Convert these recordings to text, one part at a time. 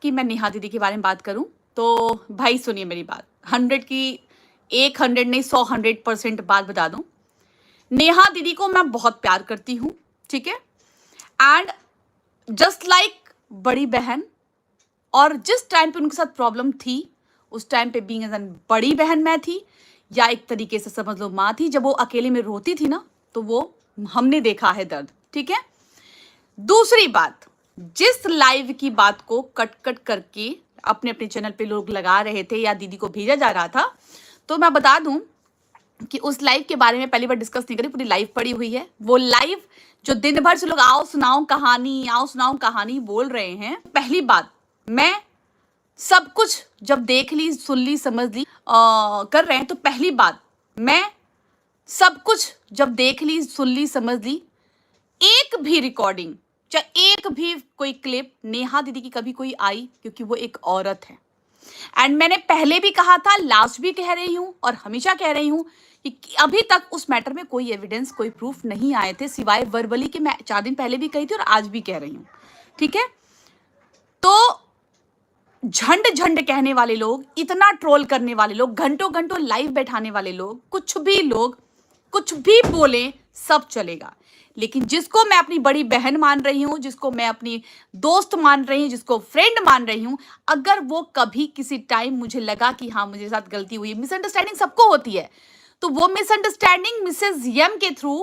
कि मैं नेहा दीदी के बारे में बात करूं तो भाई सुनिए मेरी बात। 100 की 100 नहीं 100% बात बता दूं। नेहा दीदी को मैं बहुत प्यार करती हूं, ठीक है। एंड जस्ट लाइक बड़ी बहन, और जिस टाइम पे उनके साथ प्रॉब्लम थी उस टाइम पे बीइंग एज एन बड़ी बहन मैं थी, या एक तरीके से समझ लो माँ थी। जब वो अकेले में रोती थी ना तो वो हमने देखा है दर्द, ठीक है। दूसरी बात, जिस लाइव की बात को कट कट करके अपने अपने चैनल पे लोग लगा रहे थे या दीदी को भेजा जा रहा था, तो मैं बता दूं कि उस लाइव के बारे में पहली बार डिस्कस नहीं करी, पूरी लाइव पड़ी हुई है। वो लाइव जो दिन भर से लोग आओ सुनाओ कहानी बोल रहे हैं। पहली बात, मैं सब कुछ जब देख ली सुन ली समझ ली कर रहे हैं, तो पहली बात, मैं सब कुछ जब देख ली सुन ली समझ ली, एक भी रिकॉर्डिंग चाहे एक भी कोई क्लिप नेहा दीदी की कभी कोई आई, क्योंकि वो एक औरत है। एंड मैंने पहले भी कहा था, लास्ट भी कह रही हूं और हमेशा कह रही हूं कि अभी तक उस मैटर में कोई एविडेंस कोई प्रूफ नहीं आए थे, सिवाय वर्बली के। मैं 4 दिन पहले भी कही थी और आज भी कह रही हूं, ठीक है। तो झंड झंड कहने वाले लोग, इतना ट्रोल करने वाले लोग, घंटों घंटों लाइव बैठाने वाले लोग, कुछ भी बोले सब चलेगा। लेकिन जिसको मैं अपनी बड़ी बहन मान रही हूं, जिसको मैं अपनी दोस्त मान रही हूं, जिसको फ्रेंड मान रही हूं, अगर वो कभी किसी टाइम मुझे लगा कि हाँ मुझे साथ गलती हुई, मिसअंडरस्टैंडिंग सबको होती है, तो वो मिसअंडरस्टैंडिंग मिसेस एम के थ्रू,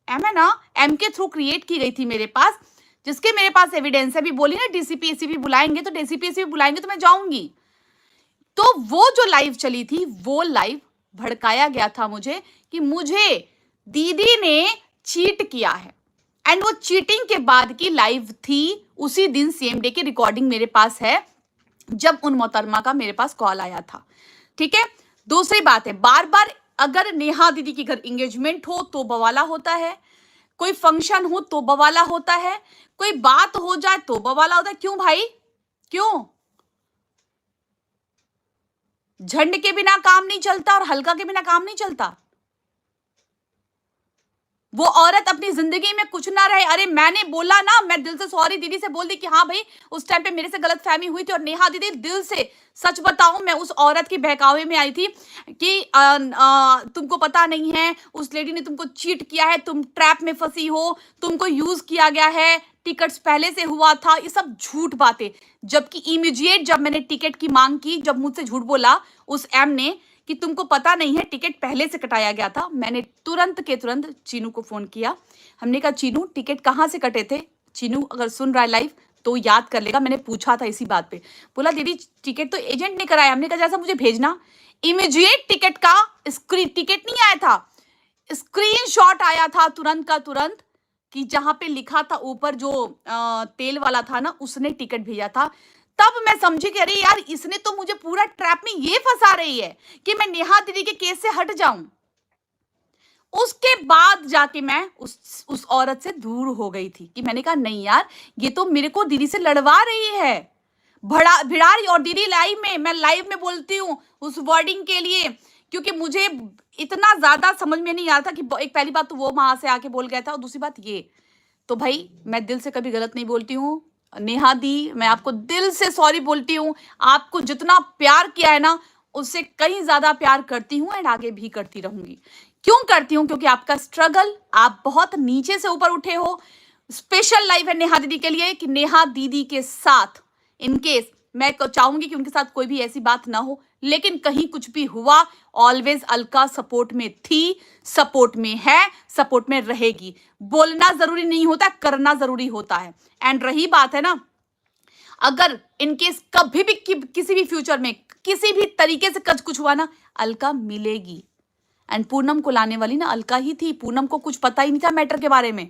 एम है ना, एम के थ्रू क्रिएट की गई थी मेरे पास, जिसके मेरे पास एविडेंस है। भी बोली ना डीसीपी एसीपी बुलाएंगे, तो डीसीपी एसीपी बुलाएंगे तो मैं जाऊंगी। तो वो जो लाइव चली थी, वो लाइव भड़काया गया था मुझे कि मुझे दीदी ने चीट किया है। एंड वो चीटिंग के बाद की लाइव थी, उसी दिन सेम डे की रिकॉर्डिंग मेरे पास है, जब उन मोहतरमा का मेरे पास कॉल आया था, ठीक है। दूसरी बात है, बार बार अगर नेहा दीदी के घर एंगेजमेंट हो तो बवाला होता है, कोई फंक्शन हो तो बवाला होता है, कोई बात हो जाए तो बवाला होता है। क्यों भाई, क्यों? झंड के बिना काम नहीं चलता और हल्का के बिना काम नहीं चलता। वो औरत अपनी जिंदगी में कुछ ना रहे। अरे मैंने बोला ना, मैं दिल से सॉरी दीदी से बोल दी कि हाँ भाई उस टाइम पे मेरे से गलतफहमी हुई थी। और नेहा दीदी, दिल से सच बताऊं, मैं उस औरत की बहकावे में आई थी कि तुमको पता नहीं है, उस लेडी ने तुमको चीट किया है, तुम ट्रैप में फंसी हो, तुमको यूज किया गया है, टिकट्स पहले से हुआ था। ये सब झूठ बातें। जबकि इमीडिएट जब मैंने टिकट की मांग की, जब मुझसे झूठ बोला उस एम ने कि तुमको पता नहीं है टिकट पहले से कटाया गया था, मैंने तुरंत के तुरंत चीनू को फोन किया। हमने कहा चीनू टिकट कहाँ से कटे थे? चीनू अगर सुन रहा है लाइव तो याद कर लेगा, मैंने पूछा था इसी बात पे। बोला दीदी टिकट तो एजेंट ने कराया। हमने कहा जैसा मुझे भेजना। इमीडिएट टिकट का टिकट नहीं आया था, स्क्रीनशॉट आया था तुरंत का तुरंत, कि जहां पे लिखा था ऊपर जो तेल वाला था ना, उसने टिकट भेजा था। तब मैं समझी कि अरे यार इसने तो मुझे पूरा ट्रैप में ये फंसा रही है कि मैं नेहा दीदी के केस से हट जाऊं। उसके बाद जाके मैं उस औरत से दूर हो गई थी, कि मैंने कहा नहीं यार, ये तो मेरे को दीदी से लड़वा रही है, भिड़ा रही। और दीदी लाइव में, मैं लाइव में बोलती हूँ उस वर्डिंग के लिए, क्योंकि मुझे इतना ज्यादा समझ में नहीं आ रहा था कि एक पहली बात तो वो वहां से आके बोल गया था, और दूसरी बात ये, तो भाई मैं दिल से कभी गलत नहीं बोलती हूँ। नेहा दी, मैं आपको दिल से सॉरी बोलती हूँ। आपको जितना प्यार किया है ना, उससे कहीं ज्यादा प्यार करती हूँ, एंड आगे भी करती रहूंगी। क्यों करती हूँ? क्योंकि आपका स्ट्रगल, आप बहुत नीचे से ऊपर उठे हो। स्पेशल लाइव है नेहा दीदी के लिए, कि नेहा दीदी के साथ इनकेस, मैं चाहूंगी कि उनके साथ कोई भी ऐसी बात ना हो, लेकिन कहीं कुछ भी हुआ, ऑलवेज अलका सपोर्ट में थी, सपोर्ट में है, सपोर्ट में रहेगी। बोलना जरूरी नहीं होता, करना जरूरी होता है। एंड रही बात है ना, अगर इनकेस कभी भी किसी भी फ्यूचर में किसी भी तरीके से कुछ हुआ ना, अलका मिलेगी। एंड पूनम को लाने वाली ना अलका ही थी। पूनम को कुछ पता ही नहीं था मैटर के बारे में।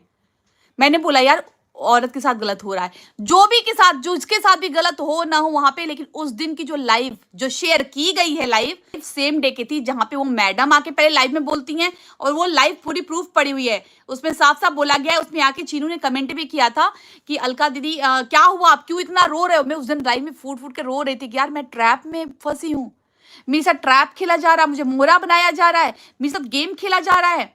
मैंने बोला यार औरत के साथ गलत हो रहा है, जो भी के साथ, जो उसके साथ भी गलत हो ना हो वहां पे, लेकिन उस दिन की जो लाइव जो शेयर की गई है, लाइव सेम डे की थी, जहां पे वो मैडम आके पहले लाइव में बोलती हैं, और वो लाइव पूरी प्रूफ पड़ी हुई है, उसमें साफ साफ बोला गया है। उसमें आके चीनू ने कमेंट भी किया था कि अलका दीदी क्या हुआ, आप क्यों इतना रो रहे हो? मैं उस दिन लाइव में फूट फूट के रो रही थी कि यार मैं ट्रैप में फंसी हूँ, मेरे साथ ट्रैप खेला जा रहा है, मुझे मोरा बनाया जा रहा है, मेरे साथ गेम खेला जा रहा है।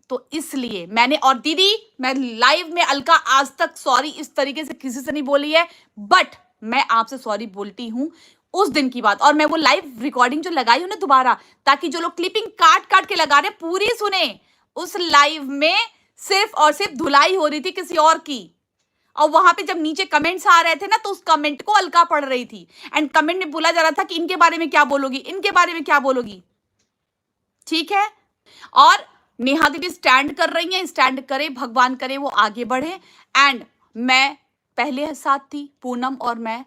तो इसलिए मैंने, और दीदी मैं लाइव में अलका आज तक सॉरी इस तरीके से किसी से नहीं बोली है, बट मैं आपसे सॉरी बोलती हूँ उस दिन की बात। और मैं वो लाइव रिकॉर्डिंग जो लगाई हूँ ना दोबारा, ताकि जो लोग क्लिपिंग काट काट के लगा रहे पूरी सुने। उस लाइव में सिर्फ और सिर्फ धुलाई हो रही थी किसी और की, और वहां पे जब नीचे कमेंट्स आ रहे थे ना, तो उस कमेंट को अलका पढ़ रही थी, एंड कमेंट में बोला जा रहा था कि इनके बारे में क्या बोलोगी, इनके बारे में क्या बोलोगी। ठीक है, और नेहा दीदी स्टैंड कर रही हैं, स्टैंड करे, भगवान करे वो आगे बढ़े। एंड मैं पहले साथ थी, पूनम और मैं,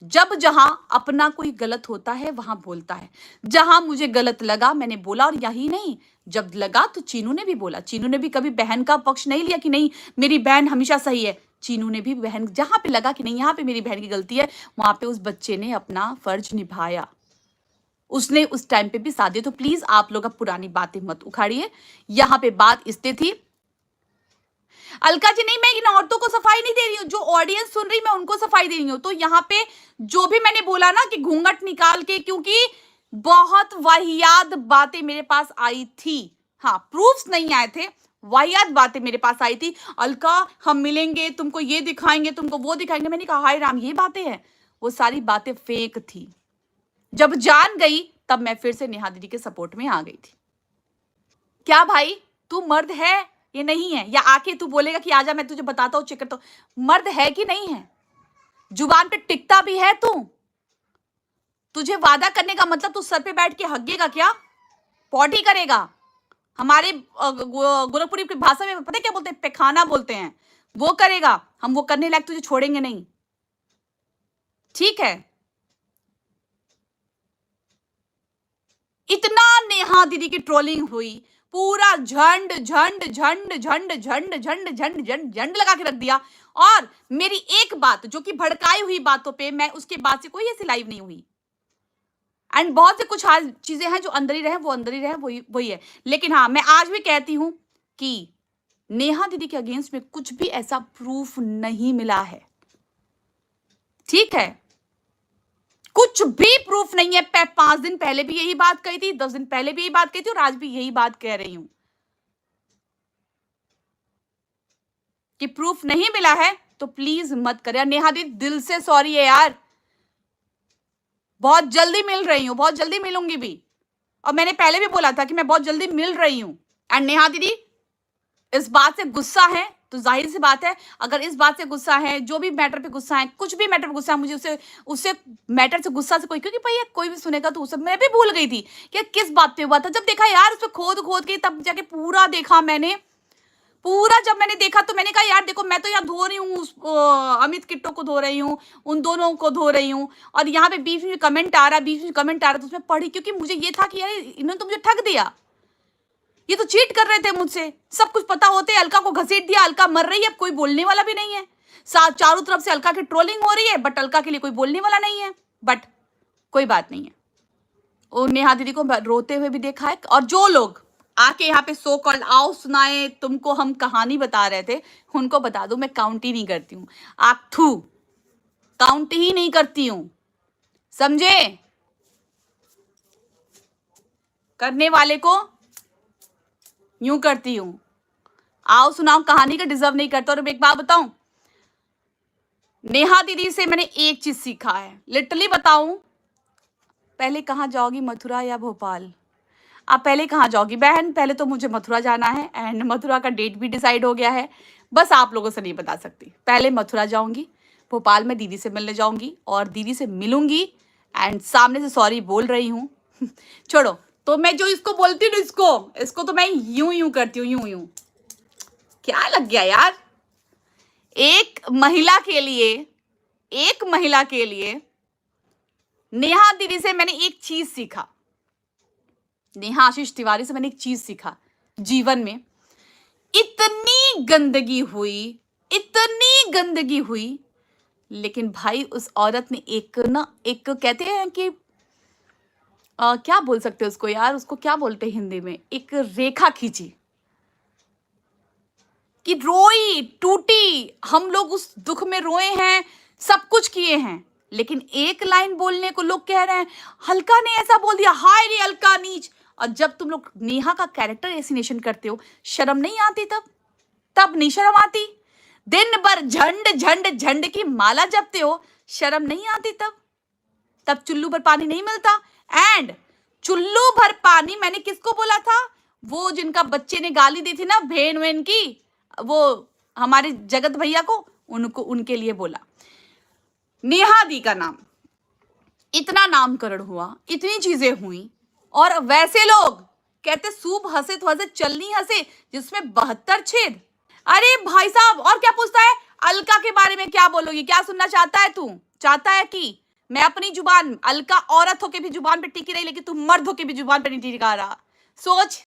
जब जहां अपना कोई गलत होता है वहां बोलता है। जहां मुझे गलत लगा मैंने बोला, और यही नहीं, जब लगा तो चीनू ने भी बोला। चीनू ने भी कभी बहन का पक्ष नहीं लिया कि नहीं मेरी बहन हमेशा सही है। चीनू ने भी बहन, जहां पे लगा कि नहीं यहाँ पे मेरी बहन की गलती है, वहां पे उस बच्चे ने अपना फर्ज निभाया। उसने उस टाइम पे भी साथ दिया। तो प्लीज आप लोग अब पुरानी बातें मत उखाड़िए। यहाँ पे बात इससे थी, अलका जी नहीं, मैं इन औरतों को सफाई नहीं दे रही हूँ, जो ऑडियंस सुन रही मैं उनको सफाई दे रही हूँ। तो यहाँ पे जो भी मैंने बोला ना कि घूंघट निकाल के, क्योंकि बहुत वाहियात बातें मेरे पास आई थी। हाँ, प्रूफ्स नहीं आए थे, वाहियात बातें मेरे पास आई थी। अलका हम मिलेंगे, तुमको ये दिखाएंगे, तुमको वो दिखाएंगे। मैंने कहा हाय राम, ये बातें हैं? वो सारी बातें फेक थी। जब जान गई तब मैं फिर से नेहा दीदी के सपोर्ट में आ गई थी। क्या भाई तू मर्द है ये नहीं है? या आके तू बोलेगा कि आजा मैं तुझे बताता हूँ, चेक करता हूँ। मर्द है कि नहीं है? जुबान पे टिकता भी है तू? तुझे वादा करने का मतलब तू सर पे बैठ के हगेगा क्या? पॉटी करेगा? हमारे गोरखपुरी की भाषा में पता है क्या बोलते हैं? पैखाना बोलते हैं। वो करेगा, हम वो करने लायक तुझे छोड़ेंगे नहीं। ठीक है, इतना नेहा दीदी की ट्रोलिंग हुई, पूरा झंड झंड झंड झंड झंड झंड झंड झंड झंड लगा के रख दिया। और मेरी एक बात जो कि भड़काई हुई बातों पे, मैं उसके बाद से कोई ऐसी लाइव नहीं हुई। एंड बहुत से कुछ हाल चीजें हैं जो अंदर ही रहे, वो अंदर ही रहे, वही है। लेकिन हाँ, मैं आज भी कहती हूं कि नेहा दीदी के अगेंस्ट में कुछ भी ऐसा प्रूफ नहीं मिला है। ठीक है, कुछ भी प्रूफ नहीं है। 5 दिन पहले भी यही बात कही थी, 10 दिन पहले भी यही बात कही थी, और आज भी यही बात कह रही हूं कि प्रूफ नहीं मिला है तो प्लीज मत करे। नेहा दीदी दिल से सॉरी है यार, बहुत जल्दी मिल रही हूं, बहुत जल्दी मिलूंगी भी। और मैंने पहले भी बोला था कि मैं बहुत जल्दी मिल रही हूं। एंड नेहा दीदी इस बात से गुस्सा है तो जाहिर सी बात है, अगर इस बात से गुस्सा है, जो भी मैटर पे गुस्सा है, कुछ भी मैटर पे गुस्सा है, मुझे उससे मैटर से गुस्सा से कोई, क्योंकि भैया कोई भी सुनेगा तो उसे, मैं भी भूल गई थी कि किस बात पे हुआ था। जब देखा यार, उस पर खोद के तब जाके पूरा देखा मैंने। पूरा जब मैंने देखा तो मैंने कहा यार देखो, मैं तो यहाँ धो रही हूँ, अमित किट्टो को धो रही हूँ, उन दोनों को धो रही हूँ, और यहाँ पे बीच में कमेंट आ रहा है, तो उसमें पढ़ी, क्योंकि मुझे ये था कि यार इन्होंने तो मुझे ठग दिया, ये तो चीट कर रहे थे मुझसे। सब कुछ पता होते अलका को घसीट दिया, अलका मर रही है, अब कोई बोलने वाला भी नहीं है। चारों तरफ से अलका की ट्रोलिंग हो रही है, बट अलका के लिए कोई बोलने वाला नहीं है। बट कोई बात नहीं है, और नेहा दीदी को रोते हुए भी देखा है। और जो लोग आके यहाँ पे सो कॉल्ड आओ सुनाए, तुमको हम कहानी बता रहे थे, उनको बता दो मैं काउंट ही नहीं करती हूँ। आप काउंट ही नहीं करती हूँ, समझे? करने वाले को यूं करती हूं, आओ सुनाओ कहानी का डिजर्व नहीं करता। और एक बात बताऊं, नेहा दीदी से मैंने एक चीज सीखा है, लिटरली बताऊं, पहले कहां जाओगी, मथुरा या भोपाल? आप पहले कहां जाओगी बहन? पहले तो मुझे मथुरा जाना है, एंड मथुरा का डेट भी डिसाइड हो गया है, बस आप लोगों से नहीं बता सकती। पहले मथुरा जाऊंगी, भोपाल में दीदी से मिलने जाऊंगी, और दीदी से मिलूंगी, एंड सामने से सॉरी बोल रही हूँ। छोड़ो, तो मैं जो इसको बोलती हूँ, इसको तो मैं यूं करती हूँ, यूं। क्या लग गया यार? एक महिला के लिए नेहा दीदी से मैंने एक चीज सीखा, नेहा आशीष तिवारी से मैंने एक चीज सीखा जीवन में। इतनी गंदगी हुई, लेकिन भाई उस औरत ने एक कहते हैं कि क्या बोल सकते हैं उसको यार, उसको क्या बोलते हैं हिंदी में, एक रेखा खींची कि रोई टूटी। हम लोग उस दुख में रोए हैं, सब कुछ किए हैं, लेकिन एक लाइन बोलने को लोग कह रहे हैं अलका ने ऐसा बोल दिया, हाय रे अलका नीच। और जब तुम लोग नेहा का कैरेक्टर एसिनेशन करते हो, शर्म नहीं आती? तब नहीं शर्म आती? दिन भर झंड झंड झंड की माला जपते हो, शर्म नहीं आती तब चुल्लू भर पानी नहीं मिलता। एंड चुल्लू भर पानी मैंने किसको बोला था? वो जिनका बच्चे ने गाली दी थी ना बहन वहन की, वो हमारे जगत भैया को, उनको उनके लिए बोला। नेहा दी का नाम, इतना नामकरण हुआ, इतनी चीजें हुई, और वैसे लोग कहते सूप हंसे तो हंसे चलनी हंसे जिसमें 72 छेद। अरे भाई साहब, और क्या पूछता है? अलका के बारे में क्या बोलोगी? क्या सुनना चाहता है तू? चाहता है कि मैं अपनी जुबान, अलका औरत होके भी जुबान पे टिकी रही, लेकिन तू मर्द होके भी जुबान पे नहीं टिका रहा। सोच